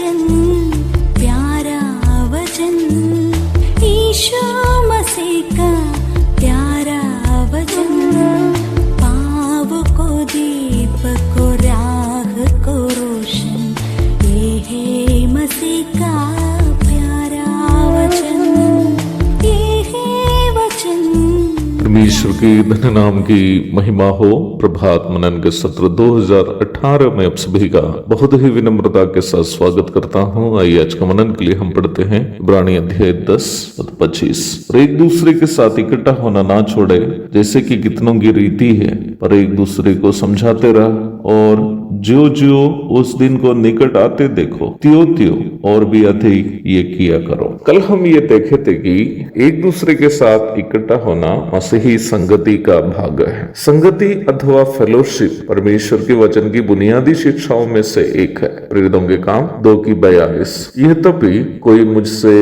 वचन, प्यारा वचन, ईशो मसीह का प्यारा वचन, पाव को दीप को राह को रोशन, ये है मसीह का प्यारा वचन, ये है वचन। परमेश्वर के धन्य नाम की महिमा हो। प्रभात मनन के सत्र 2018 में आप सभी का बहुत ही विनम्रता के साथ स्वागत करता हूँ। आइए आज का मनन के लिए हम पढ़ते हैं इब्रानी अध्याय 10-25। और एक दूसरे के साथ इकट्ठा होना ना छोड़े जैसे कि कितनों की रीति है, पर एक दूसरे को समझाते रह, और जो जो उस दिन को निकट आते देखो त्यों त्यों और भी अधिक ये किया करो। कल हम ये देखे थे कि एक दूसरे के साथ इकट्ठा होना मसीही संगति का भाग है। संगति अथवा फेलोशिप परमेश्वर के वचन की बुनियादी शिक्षाओं में से एक है। प्रेरितों के काम 2:42। यह तभी कोई मुझसे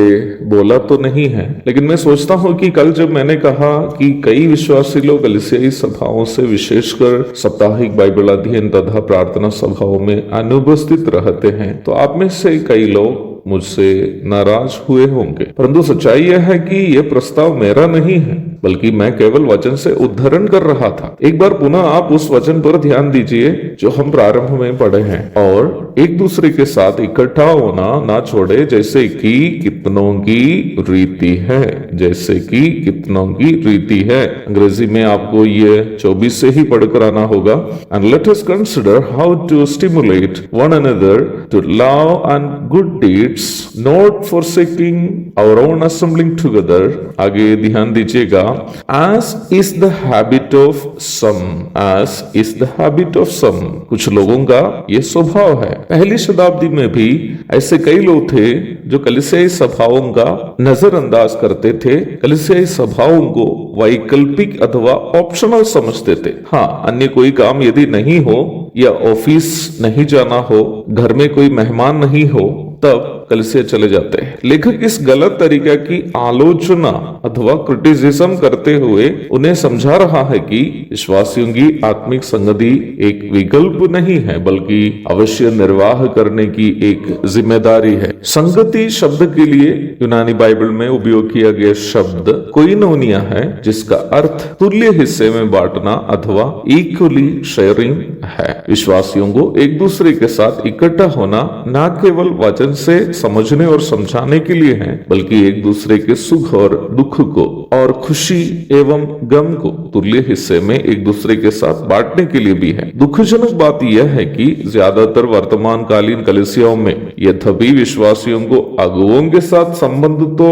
बोला तो नहीं है, लेकिन मैं सोचता हूँ कि कल जब मैंने कहा कि कई विश्वासी लोग कलीसियाई सभाओं से विशेषकर साप्ताहिक बाइबल अध्ययन तथा प्रार्थना सभाओं में अनुपस्थित रहते हैं, तो आप में से कई लोग मुझसे नाराज हुए होंगे। परंतु सच्चाई यह है कि यह प्रस्ताव मेरा नहीं है, बल्कि मैं केवल वचन से उद्धरण कर रहा था। एक बार पुनः आप उस वचन पर ध्यान दीजिए जो हम प्रारंभ में पढ़े हैं, और एक दूसरे के साथ इकट्ठा होना ना छोड़े जैसे कि कितनों की रीति है, जैसे कि कितनों की रीति है। अंग्रेजी में आपको ये 24 से ही पढ़कर आना होगा। And let us consider how to stimulate one another to love and good deeds, not forsaking our own assembling together। आगे ध्यान दीजिएगा, as is the habit of some, as is the habit of some। कुछ लोगों का ये स्वभाव है। पहली शताब्दी में भी ऐसे कई लोग थे जो कलीसियाई सभाओं का नजरअंदाज करते थे, कलीसियाई सभाओं को वैकल्पिक अथवा ऑप्शनल समझते थे। हाँ, अन्य कोई काम यदि नहीं हो या ऑफिस नहीं जाना हो, घर में कोई मेहमान नहीं हो, तब कलीसिया चले जाते हैं। लेखक इस गलत तरीका की आलोचना अथवा क्रिटिसिज्म करते हुए उन्हें समझा रहा है कि विश्वासियों की आत्मिक संगति एक विकल्प नहीं है, बल्कि अवश्य निर्वाह करने की एक जिम्मेदारी है। संगति शब्द के लिए यूनानी बाइबल में उपयोग किया गया शब्द कोइनोनिया है, जिसका अर्थ तुल्य हिस्से में बांटना अथवा इक्वली शेयरिंग है। विश्वासियों को एक दूसरे के साथ इकट्ठा होना न केवल वचन से समझने और समझाने के लिए है, बल्कि एक दूसरे के सुख और दुख को और खुशी एवं गम को तुल्य हिस्से में एक दूसरे के साथ बांटने के लिए भी है। दुखजनक बात यह है कि ज्यादातर वर्तमान कालीन कलीसियाओं में यद्यपि विश्वासियों को अगुओं के साथ संबंध तो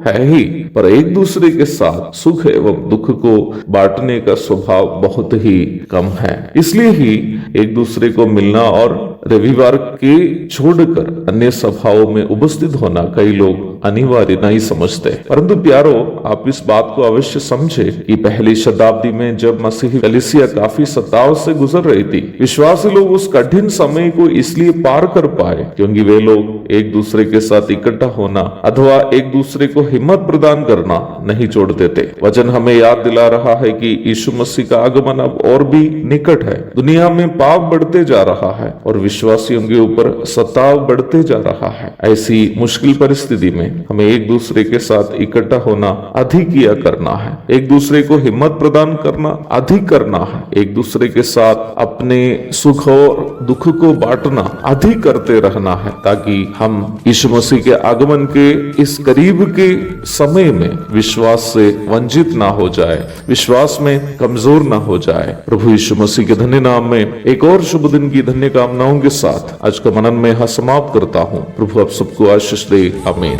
है ही, पर एक दूसरे के साथ सुख एवं दुख को बांटने का स्वभाव बहुत ही कम है। इसलिए ही एक दूसरे को मिलना और रविवार के छोड़कर अन्य सभाओं में उपस्थित होना कई लोग अनिवार्य नहीं समझते। परंतु प्यारो, आप इस बात को अवश्य समझे कि पहली शताब्दी में जब मसीही कलीसिया काफी सताव से गुजर रही थी, विश्वासी लोग उस कठिन समय को इसलिए पार कर पाए क्योंकि वे लोग एक दूसरे के साथ इकट्ठा होना अथवा एक दूसरे को हिम्मत प्रदान करना नहीं छोड़ते थे। वचन हमें याद दिला रहा है कि यीशु मसीह का आगमन अब और भी निकट है। दुनिया में पाप बढ़ते जा रहा है और विश्वासियों के ऊपर सताव बढ़ते जा रहा है। ऐसी मुश्किल परिस्थिति में हमें एक दूसरे के साथ इकट्ठा होना अधिक किया करना है, एक दूसरे को हिम्मत प्रदान करना अधिक करना है, एक दूसरे के साथ अपने सुख और दुख को बांटना अधिक करते रहना है, ताकि हम यीशु मसीह के आगमन के इस करीब के समय में विश्वास से वंचित ना हो जाए, विश्वास में कमजोर ना हो जाए। प्रभु यीशु मसीह के धन्य नाम में एक और शुभ दिन की धन्य कामनाओं के साथ आज का मनन में यहाँ समाप्त करता हूँ। प्रभु आप सबको आशीष दे। आमीन।